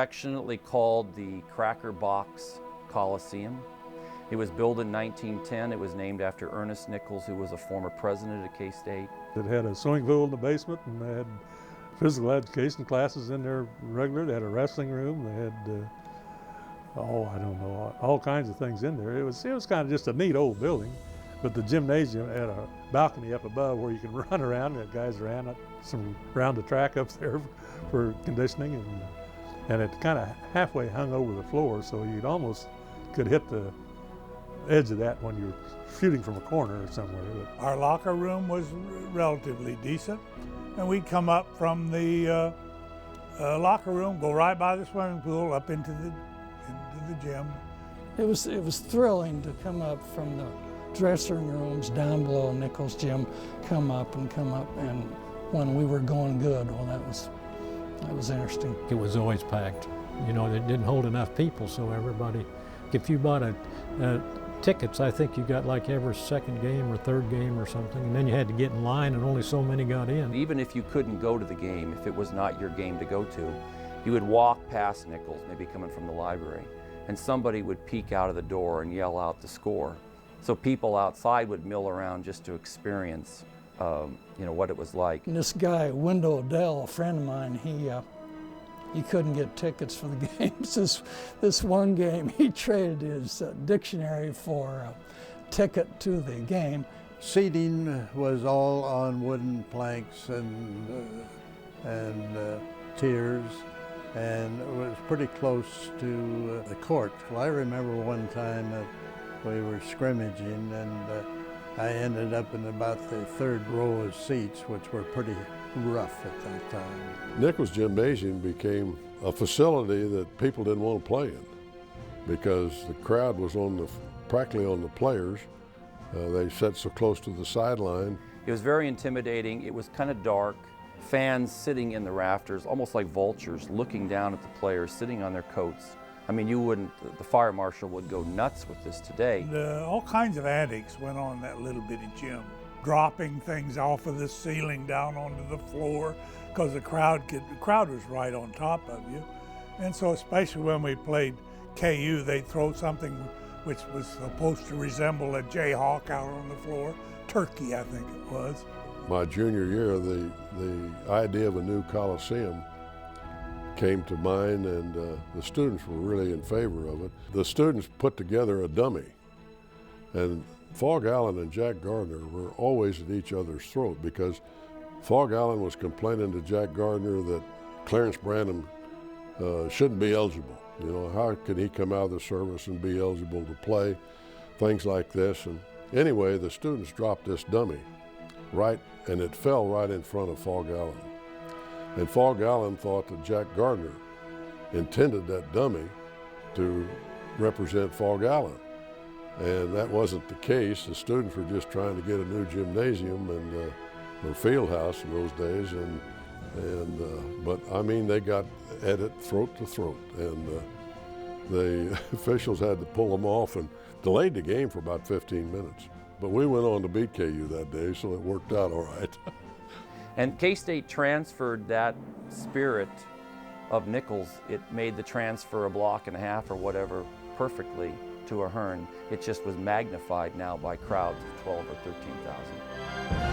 Affectionately called the Cracker Box Coliseum. It was built in 1910. It was named after Ernest Nichols, who was a former president of K-State. It had a swimming pool in the basement, and they had physical education classes in there regular. They had a wrestling room. They had, I don't know, all kinds of things in there. It was kind of just a neat old building. But the gymnasium had a balcony up above where you can run around. And guys ran around the track up there for conditioning, and it kind of halfway hung over the floor, so you'd almost could hit the edge of that when you're shooting from a corner or somewhere. Our locker room was relatively decent, and we'd come up from the locker room, go right by the swimming pool up into the gym. It was thrilling to come up from the dressing rooms down below Nichols Gym, come up, and when we were going good, well, that was interesting. It was always packed. You know, it didn't hold enough people, so everybody, if you bought tickets, I think you got like every second game or third game or something, and then you had to get in line and only so many got in. Even if you couldn't go to the game, if it was not your game to go to, you would walk past Nichols, maybe coming from the library, and somebody would peek out of the door and yell out the score. So people outside would mill around just to experience what it was like. And this guy, Wendell Odell, a friend of mine, he couldn't get tickets for the games. This one game, he traded his dictionary for a ticket to the game. Seating was all on wooden planks and tiers, and it was pretty close to the court. Well, I remember one time that we were scrimmaging, and I ended up in about the third row of seats, which were pretty rough at that time. Nichols Gymnasium became a facility that people didn't want to play in because the crowd was practically on the players. They sat so close to the sideline. It was very intimidating. It was kind of dark. Fans sitting in the rafters, almost like vultures, looking down at the players, sitting on their coats. I mean, the fire marshal would go nuts with this today. All kinds of antics went on in that little bitty gym. Dropping things off of the ceiling down onto the floor because the crowd was right on top of you. And so especially when we played KU, they'd throw something which was supposed to resemble a jayhawk out on the floor. Turkey, I think it was. My junior year, the idea of a new Coliseum came to mind, and the students were really in favor of it. The students put together a dummy, and Fog Allen and Jack Gardner were always at each other's throat because Fog Allen was complaining to Jack Gardner that Clarence Branham shouldn't be eligible. You know, how could he come out of the service and be eligible to play? Things like this. And anyway, the students dropped this dummy and it fell right in front of Fog Allen. And Fog Allen thought that Jack Gardner intended that dummy to represent Fog Allen. And that wasn't the case. The students were just trying to get a new gymnasium or field house in those days. But I mean, they got at it throat to throat. And the officials had to pull them off and delayed the game for about 15 minutes. But we went on to beat KU that day, so it worked out all right. And K-State transferred that spirit of Nichols. It made the transfer a block and a half or whatever perfectly to Ahearn. It just was magnified now by crowds of 12 or 13,000.